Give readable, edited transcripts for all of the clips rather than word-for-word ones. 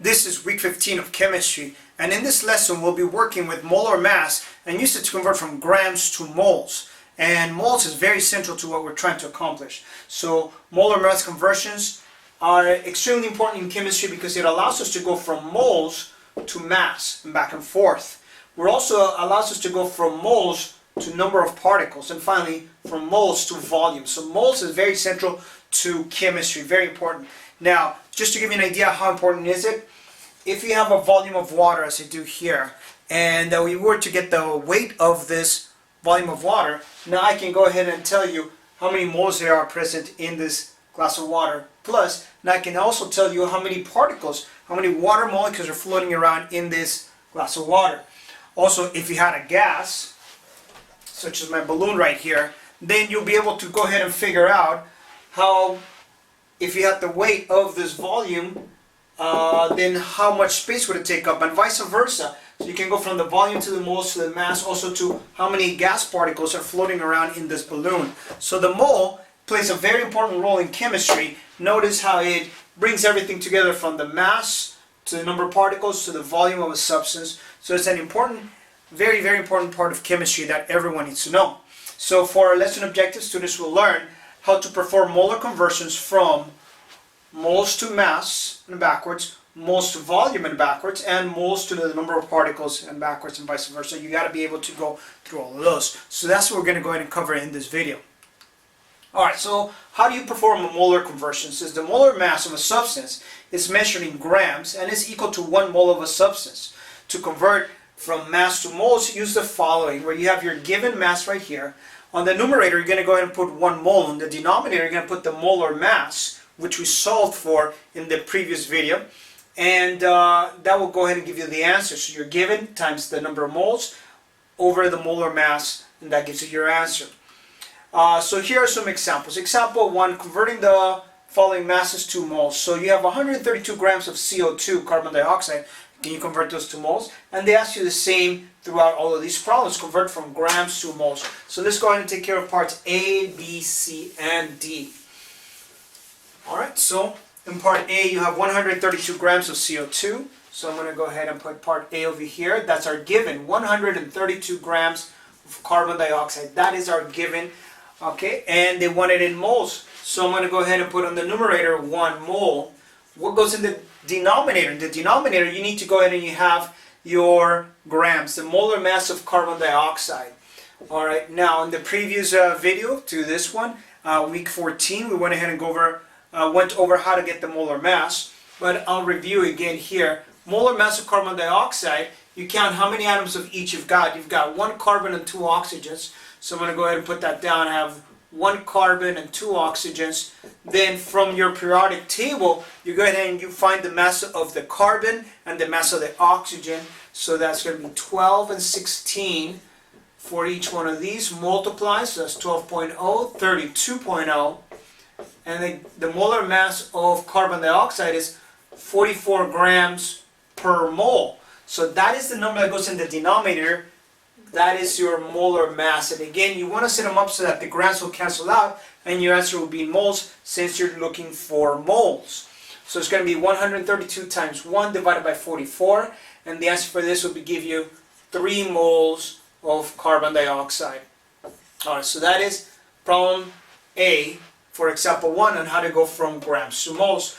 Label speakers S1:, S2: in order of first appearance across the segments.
S1: This is week 15 of chemistry, and in this lesson we'll be working with molar mass and use it to convert from grams to moles. And moles is very central to what we're trying to accomplish. So molar mass conversions are extremely important in chemistry because it allows us to go from moles to mass and back and forth. It also allows us to go from moles to number of particles, and finally from moles to volume. So moles is very central to chemistry, very important. Now, just to give you an idea how important is it, if you have a volume of water as I do here, and we were to get the weight of this volume of water, now I can go ahead and tell you how many moles there are present in this glass of water. Plus, now I can also tell you how many particles, how many water molecules are floating around in this glass of water. Also, if you had a gas, such as my balloon right here, then you'll be able to go ahead and figure out how, if you had the weight of this volume, then how much space would it take up, and vice versa. So you can go from the volume to the moles to the mass, also to how many gas particles are floating around in this balloon. So the mole plays a very important role in chemistry. Notice how it brings everything together from the mass to the number of particles to the volume of a substance. So it's an important, very, very important part of chemistry that everyone needs to know. So for our lesson objectives, students will learn how to perform molar conversions from moles to mass and backwards, moles to volume and backwards, and moles to the number of particles and backwards, and vice versa. You got to be able to go through all of those. So that's what we're going to go ahead and cover in this video. Alright, so how do you perform a molar conversion? Since the molar mass of a substance is measured in grams and is equal to 1 mole of a substance. To convert from mass to moles, use the following, where you have your given mass right here. On the numerator, you're going to go ahead and put 1 mole. On the denominator, you're going to put the molar mass, which we solved for in the previous video. And that will go ahead and give you the answer. So you're given times the number of moles over the molar mass, and that gives you your answer. So here are some examples. Example 1, converting the following masses to moles. So you have 132 grams of CO2, carbon dioxide. Can you convert those to moles? And they ask you the same throughout all of these problems. Convert from grams to moles. So let's go ahead and take care of parts A, B, C, and D. Alright, so in part A you have 132 grams of CO2. So I'm going to go ahead and put part A over here. That's our given, 132 grams of carbon dioxide. That is our given. Okay, and they want it in moles. So I'm going to go ahead and put on the numerator 1 mole. What goes in the denominator? In the denominator you need to go ahead and you have your grams, the molar mass of carbon dioxide. Alright, now in the previous video to this one, week 14, we went ahead and went over how to get the molar mass. But I'll review again here. Molar mass of carbon dioxide, you count how many atoms of each you've got. You've got 1 carbon and 2 oxygens. So I'm going to go ahead and put that down. I have 1 carbon and 2 oxygens. Then from your periodic table, you go ahead and you find the mass of the carbon and the mass of the oxygen. So that's going to be 12 and 16 for each one of these. Multiply, so that's 12.0, 32.0. And the molar mass of carbon dioxide is 44 grams per mole. So that is the number that goes in the denominator. That is your molar mass. And again, you want to set them up so that the grams will cancel out and your answer will be in moles since you're looking for moles. So it's going to be 132 times 1 divided by 44. And the answer for this will give you 3 moles of carbon dioxide. Alright, so that is problem A for example 1 on how to go from grams to moles.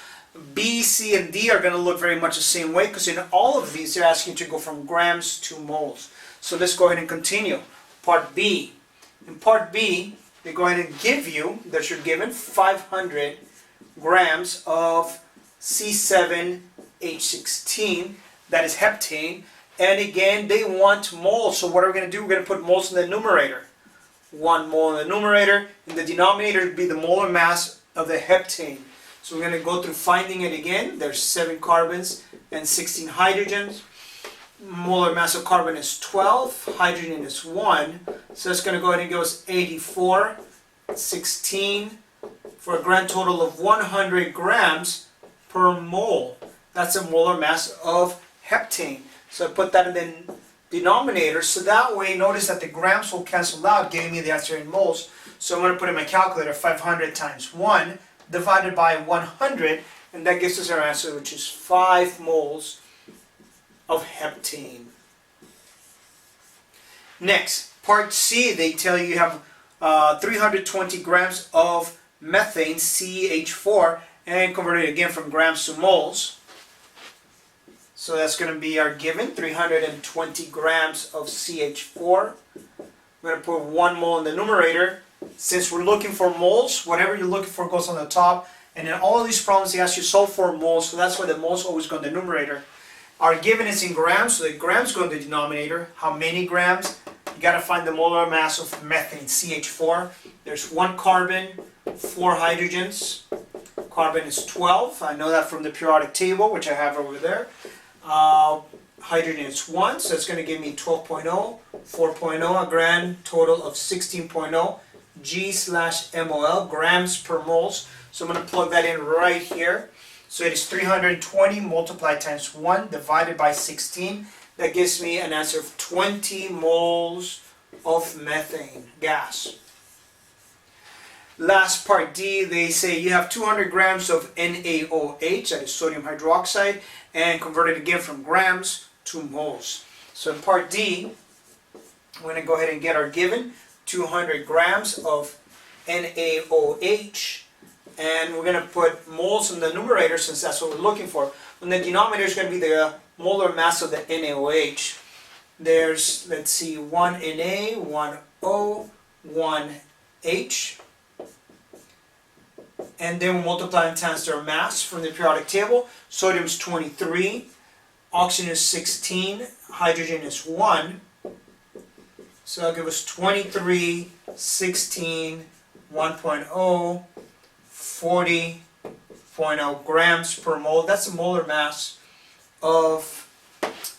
S1: B, C, and D are going to look very much the same way because in all of these they're asking you to go from grams to moles. So let's go ahead and continue. Part B. In part B, they go ahead and give you, that you're given 500 grams of C7H16, that is heptane. And again, they want moles. So what are we going to do? We're going to put moles in the numerator. 1 mole in the numerator. In the denominator would be the molar mass of the heptane. So we're going to go through finding it again. There's 7 carbons and 16 hydrogens. Molar mass of carbon is 12, hydrogen is 1, so it's going to go ahead and give us 84, 16, for a grand total of 100 grams per mole. That's a molar mass of heptane. So I put that in the denominator, so that way notice that the grams will cancel out, giving me the answer in moles. So I'm going to put in my calculator 500 times 1 divided by 100, and that gives us our answer, which is 5 moles of heptane. Next, part C, they tell you have 320 grams of methane, CH4, and convert it again from grams to moles. So that's going to be our given, 320 grams of CH4. We're going to put 1 mole in the numerator. Since we're looking for moles, whatever you're looking for goes on the top. And in all of these problems, they ask you solve for moles, so that's why the moles always go in the numerator. Our given is in grams, so the grams go in the denominator. How many grams? You got to find the molar mass of methane, CH4. There's 1 carbon, 4 hydrogens. Carbon is 12. I know that from the periodic table, which I have over there. Hydrogen is 1, so it's going to give me 12.0, 4.0, a grand total of 16.0 G/mol, grams per moles. So I'm going to plug that in right here. So it is 320 multiplied times 1 divided by 16. That gives me an answer of 20 moles of methane gas. Last part D, they say you have 200 grams of NaOH, that is sodium hydroxide, and convert it again from grams to moles. So in part D, we're going to go ahead and get our given, 200 grams of NaOH, and we're going to put moles in the numerator since that's what we're looking for. And the denominator is going to be the molar mass of the NaOH. There's, let's see, 1 Na, 1 O, 1 H. And then we'll multiply and times their mass from the periodic table. Sodium is 23, oxygen is 16, hydrogen is 1. So that'll give us 23, 16, 1.0, 40.0 grams per mole. That's the molar mass of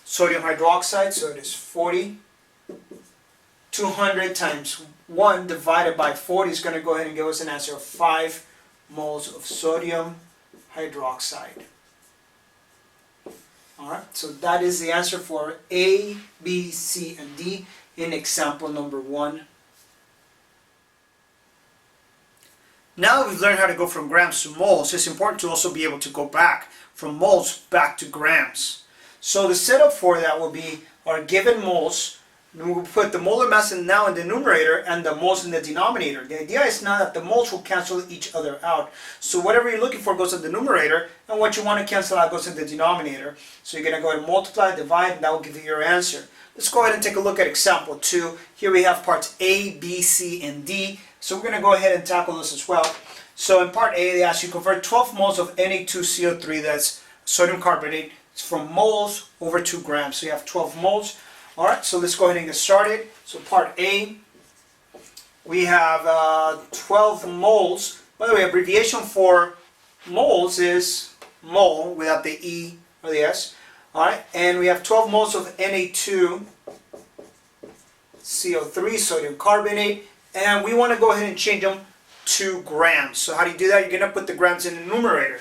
S1: sodium hydroxide, so it is 40. 200 times 1 divided by 40 is going to go ahead and give us an answer of 5 moles of sodium hydroxide. Alright, so that is the answer for A, B, C, and D in example number 1. Now we've learned how to go from grams to moles. It's important to also be able to go back from moles back to grams. So the setup for that will be our given moles. We'll put the molar mass now in the numerator and the moles in the denominator. The idea is now that the moles will cancel each other out. So whatever you're looking for goes in the numerator, and what you want to cancel out goes in the denominator. So you're going to go ahead and multiply, divide, and that will give you your answer. Let's go ahead and take a look at example 2. Here we have parts A, B, C, and D. So we're going to go ahead and tackle this as well. So in part A, they ask you to convert 12 moles of Na2CO3, that's sodium carbonate, from moles over 2 grams. So you have 12 moles. Alright, so let's go ahead and get started. So part A, we have 12 moles. By the way, abbreviation for moles is mole without the E or the S. Alright, and we have 12 moles of Na2CO3, sodium carbonate, and we want to go ahead and change them to grams. So how do you do that? You're going to put the grams in the numerator.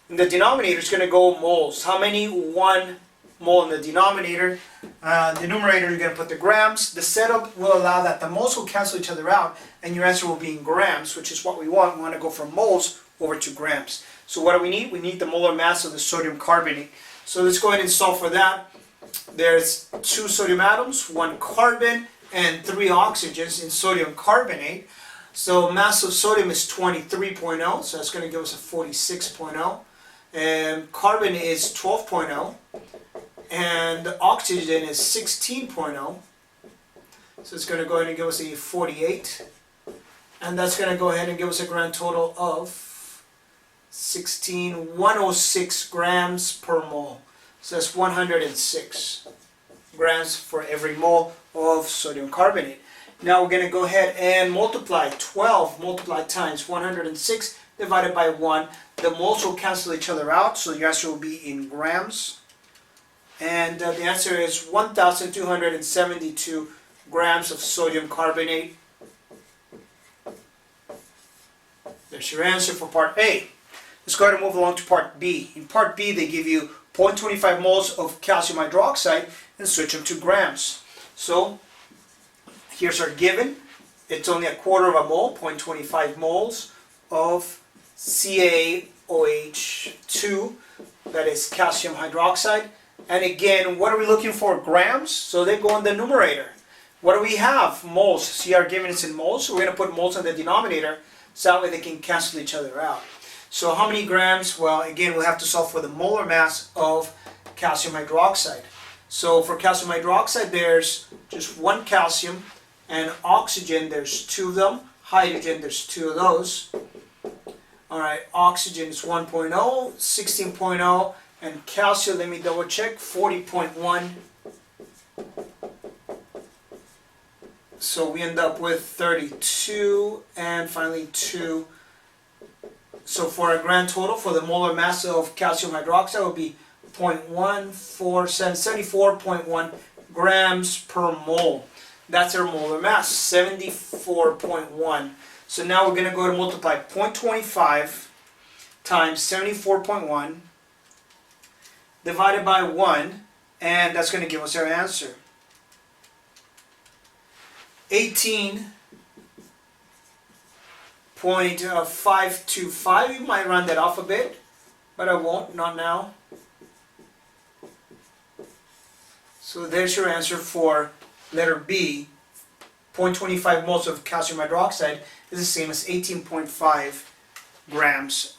S1: And the denominator is going to go moles. How many? 1 mole in the denominator. The numerator, you're going to put the grams. The setup will allow that the moles will cancel each other out, and your answer will be in grams, which is what we want. We want to go from moles over to grams. So what do we need? We need the molar mass of the sodium carbonate. So let's go ahead and solve for that. There's 2 sodium atoms, 1 carbon, and 3 oxygens in sodium carbonate. So mass of sodium is 23.0, so that's going to give us a 46.0. And carbon is 12.0. And oxygen is 16.0. So it's going to go ahead and give us a 48. And that's going to go ahead and give us a grand total of 106 grams per mole. So that's 106 grams for every mole of sodium carbonate. Now we're going to go ahead and multiply 12 multiplied times 106 divided by 1. The moles will cancel each other out, so your answer will be in grams. And the answer is 1,272 grams of sodium carbonate. There's your answer for part A. Let's go ahead and move along to part B. In part B, they give you 0.25 moles of calcium hydroxide and switch them to grams. So here's our given. It's only 1/4 of a mole, 0.25 moles of OH2, that is calcium hydroxide. And again, what are we looking for? Grams, so they go in the numerator. What do we have? Moles. See, our given is in moles, so we're going to put moles in the denominator, so that way they can cancel each other out. So how many grams? Well, again, we'll have to solve for the molar mass of calcium hydroxide. So for calcium hydroxide, there's just one calcium, and oxygen, there's two of them. Hydrogen, there's two of those. All right, oxygen is 1.0, 16.0, and calcium, let me double check, 40.1. So we end up with 32 and finally 2. So for a grand total for the molar mass of calcium hydroxide will be 74.1 grams per mole. That's our molar mass, 74.1. So now we're going to go to multiply 0.25 times 74.1 divided by 1, and that's going to give us our answer. 18.525. You might round that off a bit, but I won't, not now. So there's your answer for letter B. 0.25 moles of calcium hydroxide is the same as 18.5 grams.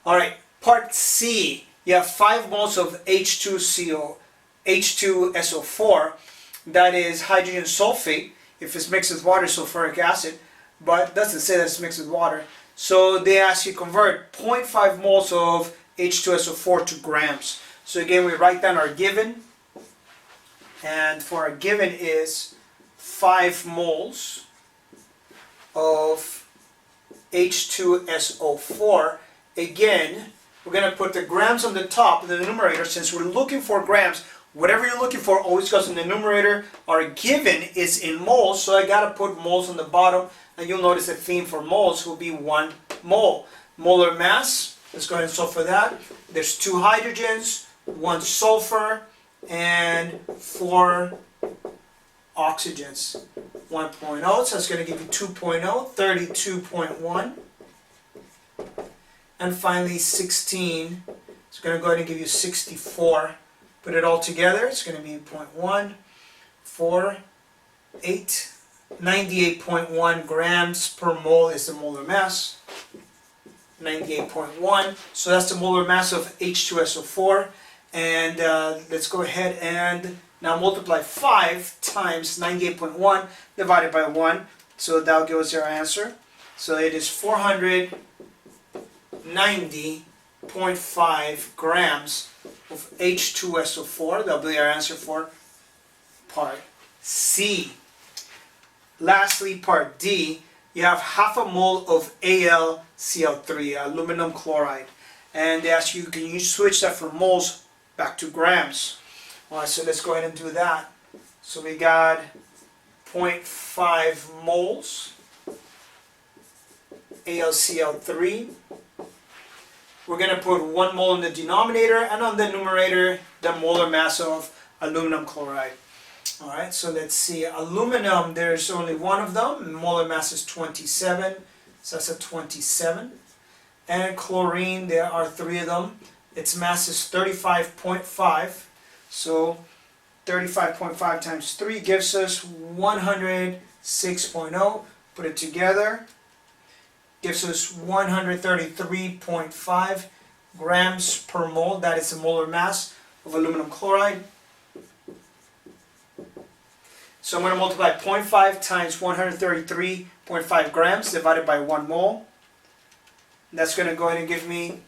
S1: All right, part C. You have 5 moles of H2SO4. That is hydrogen sulfate. If it's mixed with water, sulfuric acid, but it doesn't say that it's mixed with water. So they ask you to convert 0.5 moles of H2SO4 to grams. So again, we write down our given, and for our given is 5 moles of H2SO4. Again, we're going to put the grams on the top of the numerator. Since we're looking for grams, whatever you're looking for always goes in the numerator. Our given is in moles, so I got to put moles on the bottom, and you'll notice the theme for moles will be 1 mole. Molar mass, let's go ahead and solve for that. There's 2 hydrogens, 1 sulfur, and 4 oxygens. 1.0, so it's going to give you 2.0, 32.1. And finally 16, it's going to go ahead and give you 64. Put it all together, it's going to be 0.148. 98.1 grams per mole is the molar mass. 98.1. So that's the molar mass of H2SO4. And let's go ahead and now multiply 5 times 98.1 divided by 1. So that'll give us our answer. So it is 490.5 grams of H2SO4. That'll be our answer for part C. Lastly, part D, you have half a mole of AlCl3, aluminum chloride. And they ask you, can you switch that from moles back to grams? Alright, so let's go ahead and do that. So we got 0.5 moles AlCl3. We're going to put 1 mole in the denominator, and on the numerator, the molar mass of aluminum chloride. Alright, so let's see. Aluminum, there's only 1 of them. Molar mass is 27. So that's a 27. And chlorine, there are 3 of them. Its mass is 35.5. So 35.5 times 3 gives us 106.0. Put it together. Gives us 133.5 grams per mole. That is the molar mass of aluminum chloride. So I'm going to multiply 0.5 times 133.5 grams divided by 1 mole. That's going to go ahead and give me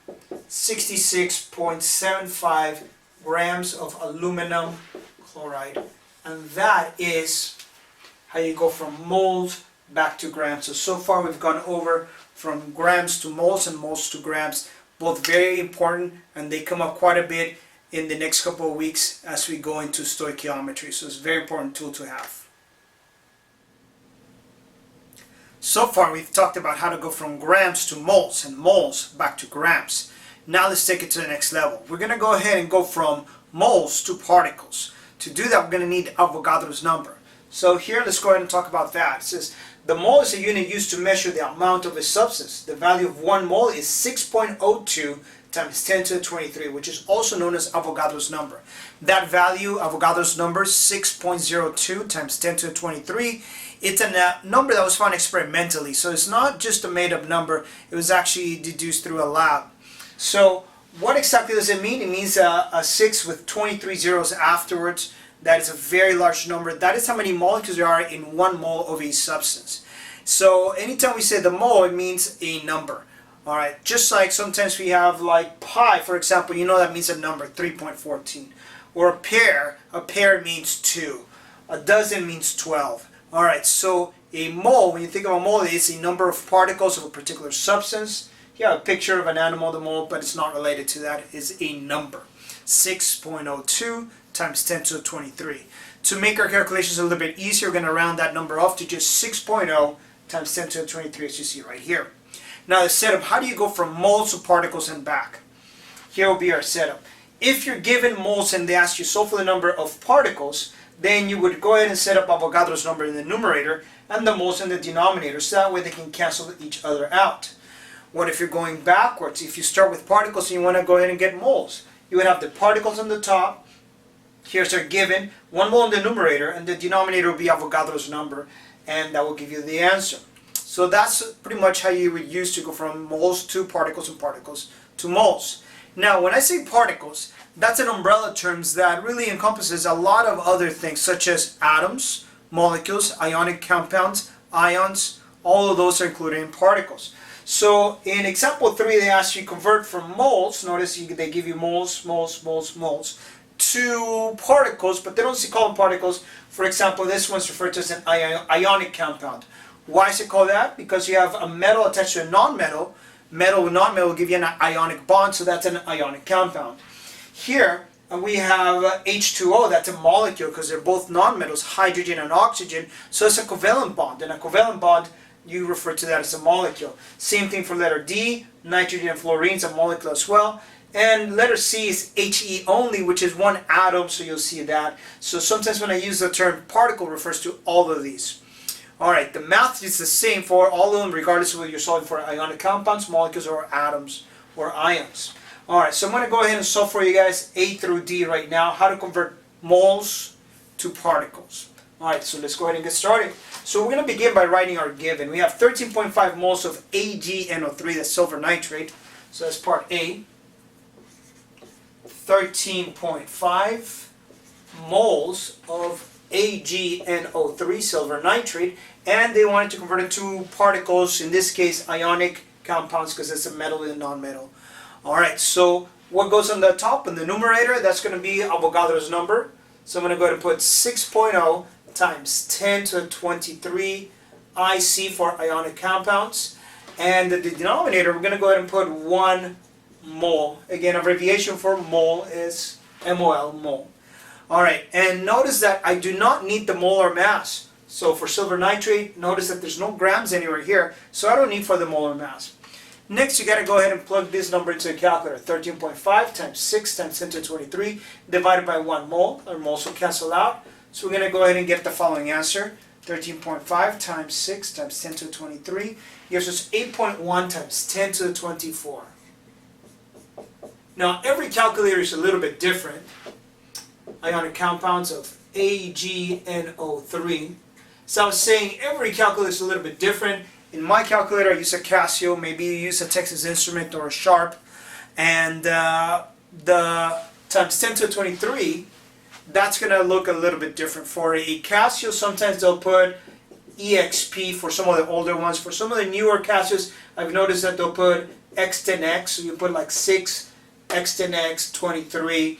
S1: 66.75 grams of aluminum chloride. And that is how you go from moles back to grams. So far we've gone over from grams to moles and moles to grams. Both very important, and they come up quite a bit in the next couple of weeks as we go into stoichiometry. So it's a very important tool to have. So far we've talked about how to go from grams to moles and moles back to grams. Now let's take it to the next level. We're going to go ahead and go from moles to particles. To do that, we're going to need Avogadro's number. So here, let's go ahead and talk about that. It says The mole is a unit used to measure the amount of a substance. The value of 1 mole is 6.02 times 10 to the 23, which is also known as Avogadro's number. That value, Avogadro's number, 6.02 times 10 to the 23, it's a number that was found experimentally. So it's not just a made-up number. It was actually deduced through a lab. So what exactly does it mean? It means a 6 with 23 zeros afterwards. That is a very large number. That is how many molecules there are in 1 mole of a substance. So anytime we say the mole, it means a number. Alright, just like sometimes we have like pi, for example, you know that means a number, 3.14. Or a pair means 2. A dozen means 12. Alright, so a mole, when you think of a mole, it's a number of particles of a particular substance. You have a picture of an animal, the mole, but it's not related to that. It's a number. 6.02 times 10 to the 23. To make our calculations a little bit easier, we're going to round that number off to just 6.0 times 10 to the 23, as you see right here. Now the setup, how do you go from moles to particles and back? Here will be our setup. If you're given moles and they ask you solve for the number of particles, then you would go ahead and set up Avogadro's number in the numerator and the moles in the denominator, so that way they can cancel each other out. What if you're going backwards? If you start with particles and you want to go ahead and get moles, you would have the particles on the top. Here's our given, 1 mole in the numerator, and the denominator will be Avogadro's number, and that will give you the answer. So that's pretty much how you would use to go from moles to particles and particles to moles. Now, when I say particles, that's an umbrella term that really encompasses a lot of other things, such as atoms, molecules, ionic compounds, ions. All of those are included in particles. So in example 3, they ask you to convert from moles. Notice they give you moles, to particles, but they don't call them particles. For example, this one's referred to as an ionic compound. Why is it called that? Because you have a metal attached to a non-metal. Metal with non-metal will give you an ionic bond, so that's an ionic compound. Here we have H2O, that's a molecule because they're both non-metals, hydrogen and oxygen, so it's a covalent bond. And a covalent bond, you refer to that as a molecule. Same thing for letter D, nitrogen and fluorine is a molecule as well. And letter C is He only, which is one atom, so you'll see that. So sometimes when I use the term particle, it refers to all of these. Alright, the math is the same for all of them, regardless of whether you're solving for ionic compounds, molecules, or atoms, or ions. Alright, so I'm going to go ahead and solve for you guys A through D right now, how to convert moles to particles. Alright, so let's go ahead and get started. So we're going to begin by writing our given. We have 13.5 moles of AgNO3, that's silver nitrate. So that's part A. 13.5 moles of AgNO3, silver nitrate, and they wanted to convert it to particles, in this case ionic compounds, because it's a metal and non-metal. Alright, so what goes on the top in the numerator, that's going to be Avogadro's number. So I'm going to go ahead and put 6.0 times 10 to the 23 IC for ionic compounds, and the denominator, we're going to go ahead and put 1 mole. Again, abbreviation for mole is MOL, mole. Alright, and notice that I do not need the molar mass. So for silver nitrate, notice that there's no grams anywhere here, so I don't need for the molar mass. Next, you got to go ahead and plug this number into the calculator. 13.5 times 6 times 10 to 23 divided by 1 mole. Our moles will cancel out. So we're going to go ahead and get the following answer. 13.5 times 6 times 10 to the 23 gives us 8.1 times 10 to the 24. Now, every calculator is a little bit different. Ionic compounds of AgNO3. So I was saying every calculator is a little bit different. In my calculator, I use a Casio. Maybe you use a Texas Instrument or a Sharp. And the times 10 to the 23, that's going to look a little bit different. For a Casio, sometimes they'll put EXP for some of the older ones. For some of the newer Casios, I've noticed that they'll put X10X. So you put like 6 X10X 23.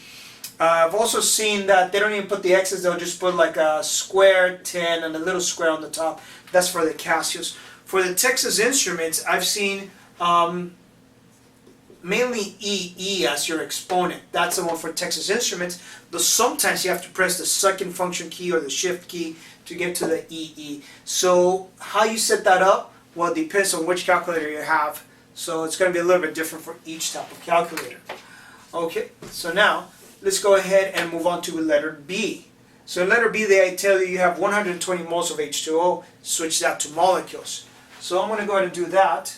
S1: I've also seen that they don't even put the X's, they'll just put like a square 10 and a little square on the top. That's for the Casios. For the Texas Instruments, I've seen mainly EE as your exponent. That's the one for Texas Instruments. Though sometimes you have to press the second function key or the shift key to get to the EE. So how you set that up, well, it depends on which calculator you have. So it's going to be a little bit different for each type of calculator. Okay, so now let's go ahead and move on to letter B. So in letter B, they tell you have 120 moles of H2O. Switch that to molecules. So I'm going to go ahead and do that.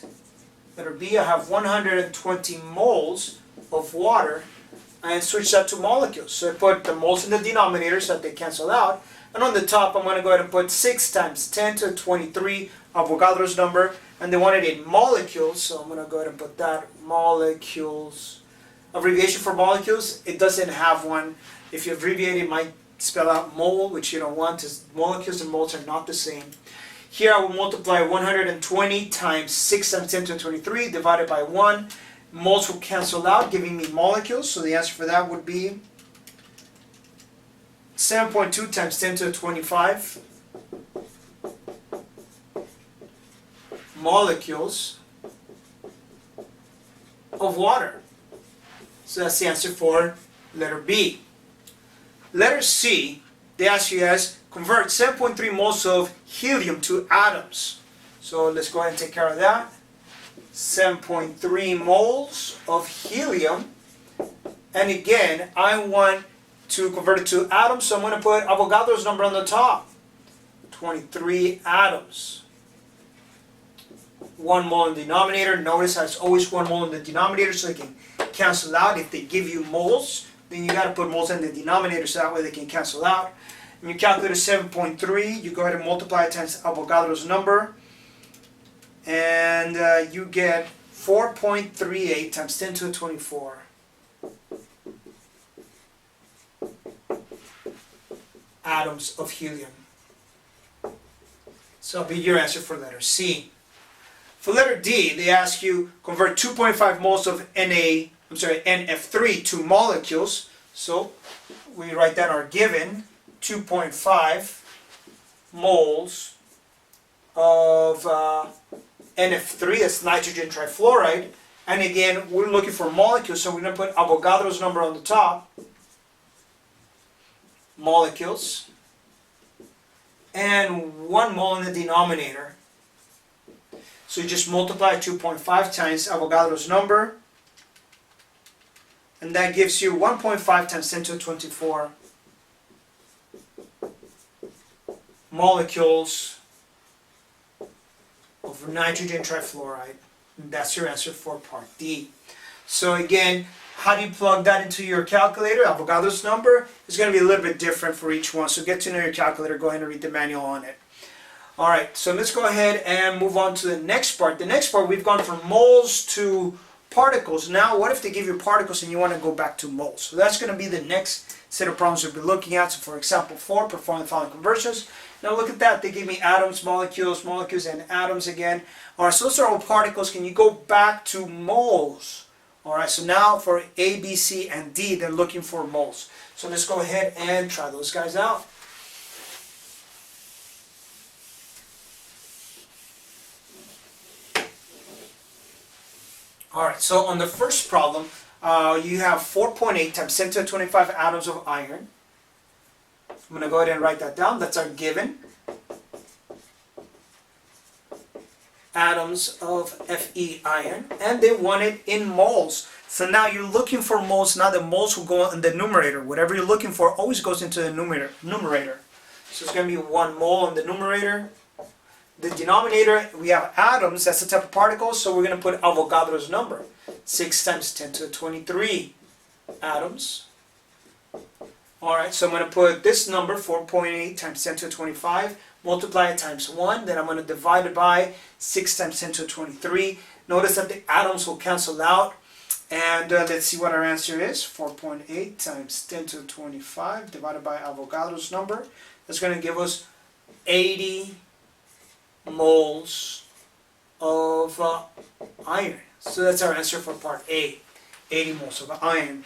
S1: Letter B, I have 120 moles of water, and switch that to molecules. So I put the moles in the denominator so that they cancel out. And on the top, I'm going to go ahead and put 6 times 10 to the 23, Avogadro's number. And they wanted in molecules, so I'm going to go ahead and put that, molecules. Abbreviation for molecules, it doesn't have one. If you abbreviate it, it might spell out mole, which you don't want, because molecules and moles are not the same. Here I will multiply 120 times 6 times 10 to the 23 divided by 1. Moles will cancel out, giving me molecules. So the answer for that would be 7.2 times 10 to the 25 molecules of water. So that's the answer for letter B. Letter C, they ask you as convert 7.3 moles of helium to atoms. So let's go ahead and take care of that. 7.3 moles of helium. And again, I want to convert it to atoms, so I'm going to put Avogadro's number on the top. 23 atoms. 1 mole in the denominator. Notice how it's always 1 mole in the denominator, so they can cancel out. If they give you moles, then you got to put moles in the denominator so that way they can cancel out. When you calculate 7.3, you go ahead and multiply it times Avogadro's number, and you get 4.38 times 10 to the 24. Atoms of helium. So that'll be your answer for letter C. For letter D, they ask you convert 2.5 moles of NF3 to molecules. So we write down our given, 2.5 moles of NF3, that's nitrogen trifluoride. And again, we're looking for molecules, so we're going to put Avogadro's number on the top. Molecules. And 1 mole in the denominator. So you just multiply 2.5 times Avogadro's number. And that gives you 1.5 times 10 to the 24 molecules of nitrogen trifluoride. And that's your answer for part D. So again, how do you plug that into your calculator? Avogadro's number is going to be a little bit different for each one. So get to know your calculator. Go ahead and read the manual on it. Alright, so let's go ahead and move on to the next part. The next part, we've gone from moles to particles. Now, what if they give you particles and you want to go back to moles? So that's going to be the next set of problems we'll be looking at. So for example 4, perform the following conversions. Now look at that. They give me atoms, molecules, and atoms again. Alright, so those are all particles. Can you go back to moles? Alright, so now for A, B, C, and D, they're looking for moles. So let's go ahead and try those guys out. Alright, so on the first problem, you have 4.8 times 10 to the 25 atoms of iron. I'm going to go ahead and write that down. That's our given. Atoms of Fe iron. And they want it in moles. So now you're looking for moles. Now the moles will go in the numerator. Whatever you're looking for always goes into the numerator. So it's going to be 1 mole in the numerator. The denominator, we have atoms, that's the type of particle, so we're going to put Avogadro's number. 6 times 10 to the 23 atoms. Alright, so I'm going to put this number, 4.8 times 10 to the 25, multiply it times 1, then I'm going to divide it by 6 times 10 to the 23. Notice that the atoms will cancel out, and let's see what our answer is. 4.8 times 10 to the 25 divided by Avogadro's number. That's going to give us 80 moles of iron. So that's our answer for part A, 80 moles of iron.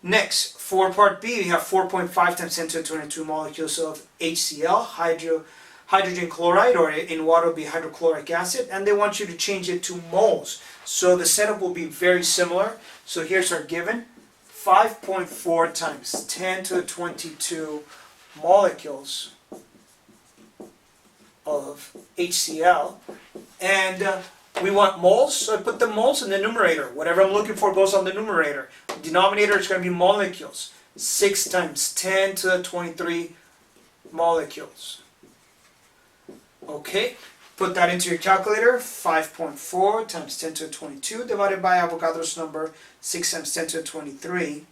S1: Next, for part B, we have 4.5 times 10 to the 22 molecules of HCl, hydrogen chloride, or in water will be hydrochloric acid, and they want you to change it to moles. So the setup will be very similar. So here's our given, 5.4 times 10 to the 22 molecules of HCl, and we want moles, so I put the moles in the numerator. Whatever I'm looking for goes on the numerator. The denominator is going to be molecules. 6 times 10 to the 23 molecules. Okay, put that into your calculator. 5.4 times 10 to the 22 divided by Avogadro's number, 6 times 10 to the 23.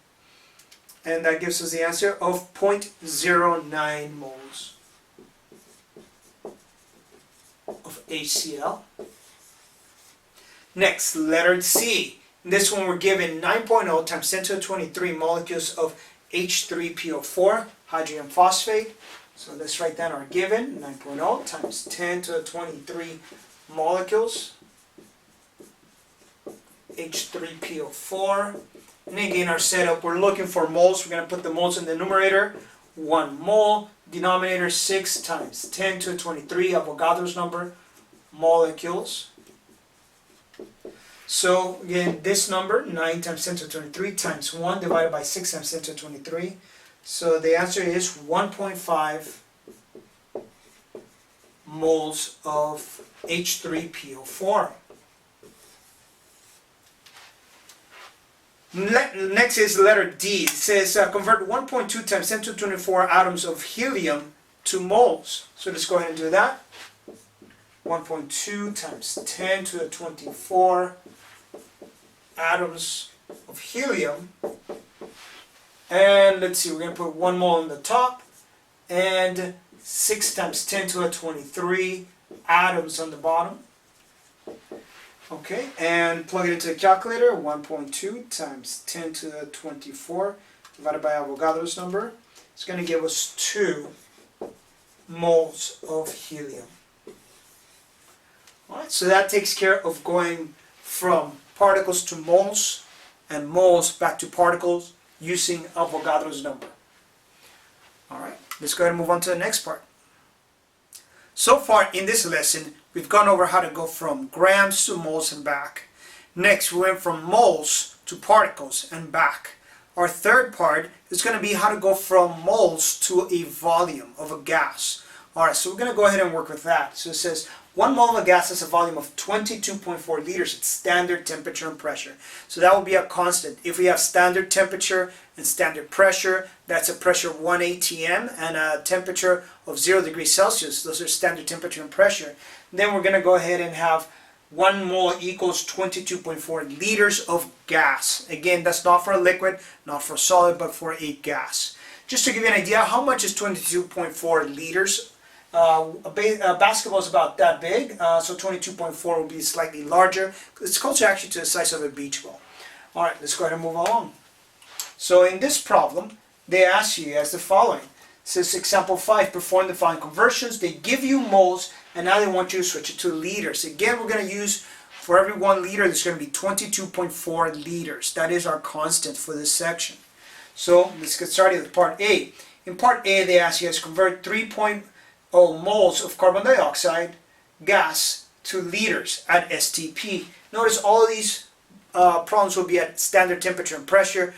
S1: And that gives us the answer of 0.09 moles of HCl. Next, letter C. In this one we're given 9.0 times 10 to the 23 molecules of H3PO4, hydrogen phosphate. So let's write down our given, 9.0 times 10 to the 23 molecules, H3PO4. And again, our setup, we're looking for moles. We're going to put the moles in the numerator, 1 mole, denominator 6 times 10 to the 23, Avogadro's number, molecules. So again, this number, 9 times 10 to the 23 times 1 divided by 6 times 10 to the 23. So the answer is 1.5 moles of H3PO4. Next is letter D. It says convert 1.2 times 10 to the 24 atoms of helium to moles. So let's go ahead and do that. 1.2 times 10 to the 24 atoms of helium. And let's see, we're going to put 1 mole on the top and 6 times 10 to the 23 atoms on the bottom. Okay, and plug it into the calculator. 1.2 times 10 to the 24 divided by Avogadro's number. It's going to give us 2 moles of helium. Alright, so that takes care of going from particles to moles and moles back to particles using Avogadro's number. Alright, let's go ahead and move on to the next part. So far in this lesson, we've gone over how to go from grams to moles and back. Next, we went from moles to particles and back. Our third part is going to be how to go from moles to a volume of a gas. Alright, so we're going to go ahead and work with that. So it says 1 mole of a gas has a volume of 22.4 liters at standard temperature and pressure. So that will be a constant. If we have standard temperature and standard pressure, that's a pressure of 1 atm and a temperature of 0 degrees Celsius. Those are standard temperature and pressure. Then we're going to go ahead and have 1 mole equals 22.4 liters of gas. Again, that's not for a liquid, not for a solid, but for a gas. Just to give you an idea, how much is 22.4 liters? A basketball is about that big, so 22.4 will be slightly larger. It's closer actually to the size of a beach ball. Alright, let's go ahead and move along. So in this problem, they ask you as the following. It says example 5, perform the following conversions. They give you moles, and now they want you to switch it to liters. Again, we're going to use, for every 1 liter, there's going to be 22.4 liters. That is our constant for this section. So let's get started with part A. In part A, they ask you to convert 3.0 moles of carbon dioxide gas to liters at STP. Notice all of these problems will be at standard temperature and pressure.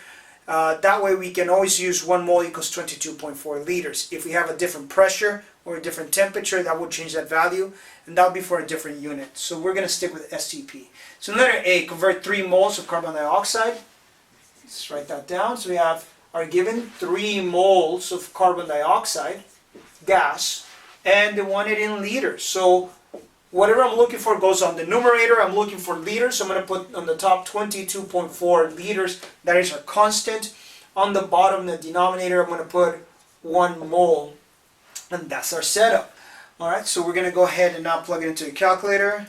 S1: That way we can always use 1 mole equals 22.4 liters. If we have a different pressure or a different temperature, that will change that value, and that will be for a different unit. So we're going to stick with STP. So letter A, convert 3 moles of carbon dioxide. Let's write that down. So we have our given 3 moles of carbon dioxide gas, and they want it in liters. So whatever I'm looking for goes on the numerator. I'm looking for liters, so I'm going to put on the top 22.4 liters. That is our constant. On the bottom, the denominator, I'm going to put 1 mole, and that's our setup. Alright, so we're going to go ahead and now plug it into the calculator,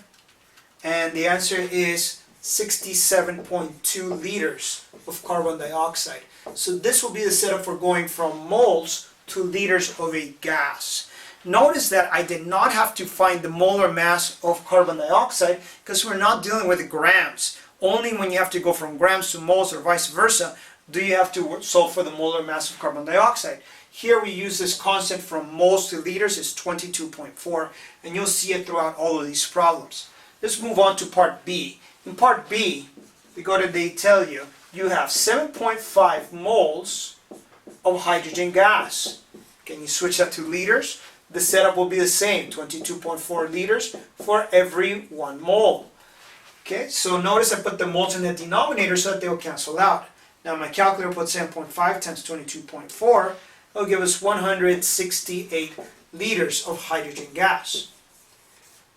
S1: and the answer is 67.2 liters of carbon dioxide. So this will be the setup for going from moles to liters of a gas. Notice that I did not have to find the molar mass of carbon dioxide because we're not dealing with grams. Only when you have to go from grams to moles or vice versa do you have to solve for the molar mass of carbon dioxide. Here we use this constant from moles to liters is 22.4, and you'll see it throughout all of these problems. Let's move on to part B. In part B, they tell you you have 7.5 moles of hydrogen gas. Can you switch that to liters? The setup will be the same, 22.4 liters for every 1 mole. Okay, so notice I put the moles in the denominator so that they will cancel out. Now my calculator put 7.5 times 22.4. It'll give us 168 liters of hydrogen gas.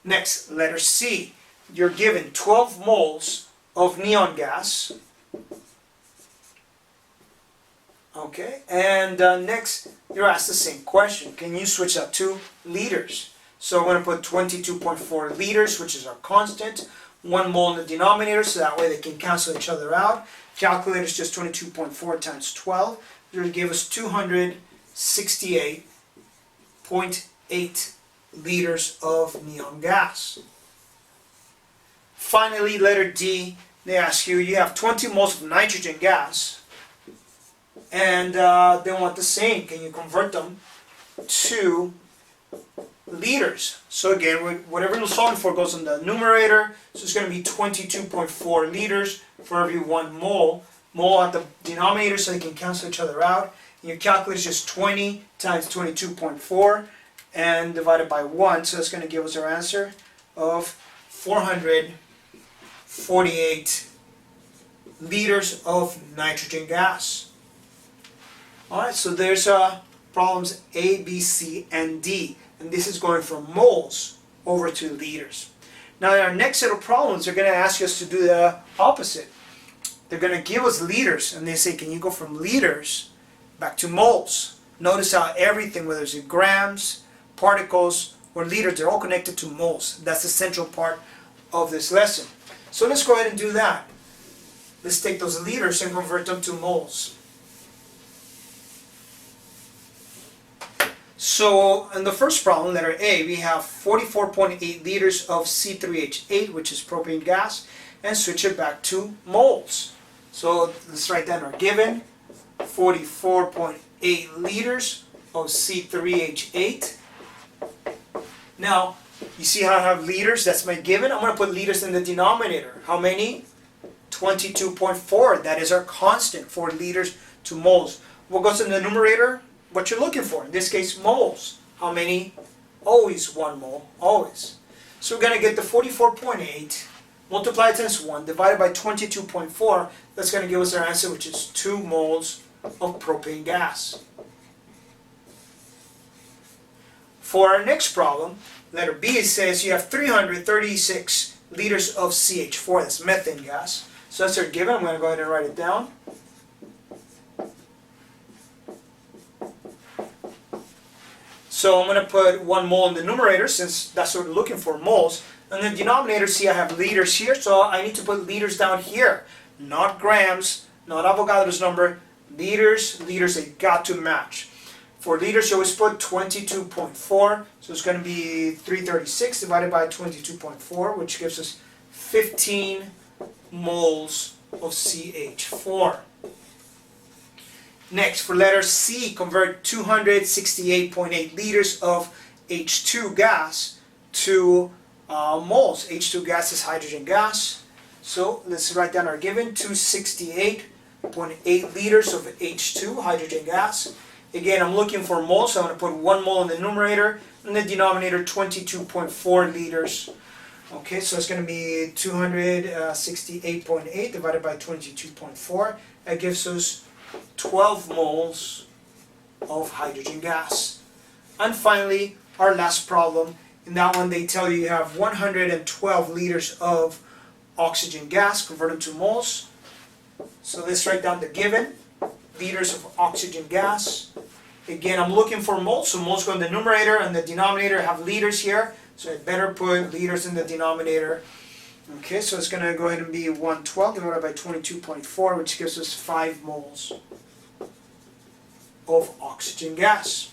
S1: Next, letter C. You're given 12 moles of neon gas. Okay, and next you're asked the same question. Can you switch that to liters? So I'm going to put 22.4 liters, which is our constant. 1 mole in the denominator, so that way they can cancel each other out. Calculate is just 22.4 times 12. It's going to give us 268.8 liters of neon gas. Finally, letter D, they ask you, you have 20 moles of nitrogen gas, and they want the same. Can you convert them to liters? So again, whatever you're solving for goes in the numerator, so it's going to be 22.4 liters for every 1 mole. Mole at the denominator, so they can cancel each other out. And your calculator is just 20 times 22.4 and divided by 1, so it's going to give us our answer of 448 liters of nitrogen gas. Alright, so there's problems A, B, C, and D. And this is going from moles over to liters. Now in our next set of problems, they're going to ask us to do the opposite. They're going to give us liters, and they say, can you go from liters back to moles? Notice how everything, whether it's grams, particles, or liters, they're all connected to moles. That's the central part of this lesson. So let's go ahead and do that. Let's take those liters and convert them to moles. So in the first problem, letter A, we have 44.8 liters of C3H8, which is propane gas, and switch it back to moles. So let's write down our given, 44.8 liters of C3H8. Now, you see how I have liters? That's my given. I'm going to put liters in the denominator. How many? 22.4. That is our constant for liters to moles. What goes in the numerator? What you're looking for. In this case, moles. How many? Always 1 mole. Always. So we're going to get the 44.8 multiplied times 1 divided by 22.4. That's going to give us our answer, which is 2 moles of propane gas. For our next problem, letter B, it says you have 336 liters of CH4. That's methane gas. So that's our given. I'm going to go ahead and write it down. So I'm going to put 1 mole in the numerator, since that's what we're looking for, moles. And the denominator, see I have liters here, so I need to put liters down here. Not grams, not Avogadro's number, liters, they got to match. For liters, you always put 22.4, so it's going to be 336 divided by 22.4, which gives us 15 moles of CH4. Next, for letter C, convert 268.8 liters of H2 gas to moles. H2 gas is hydrogen gas. So let's write down our given, 268.8 liters of H2, hydrogen gas. Again, I'm looking for moles, so I'm going to put 1 mole in the numerator, and the denominator 22.4 liters. Okay, so it's going to be 268.8 divided by 22.4. That gives us 12 moles of hydrogen gas. And finally, our last problem. In that one, they tell you have 112 liters of oxygen gas converted to moles. So let's write down the given, liters of oxygen gas. Again, I'm looking for moles, so moles go in the numerator, and the denominator have liters here. So I better put liters in the denominator. Okay, so it's going to go ahead and be 112 divided by 22.4, which gives us 5 moles of oxygen gas.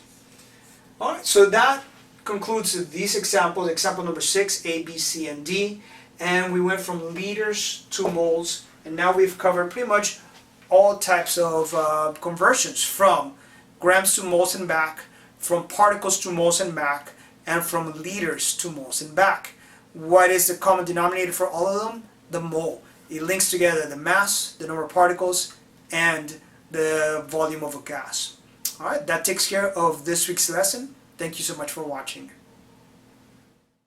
S1: Alright, so that concludes these examples, example number 6, A, B, C, and D. And we went from liters to moles, and now we've covered pretty much all types of conversions, from grams to moles and back, from particles to moles and back, and from liters to moles and back. What is the common denominator for all of them? The mole. It links together the mass, the number of particles, and the volume of a gas. Alright, that takes care of this week's lesson. Thank you so much for watching.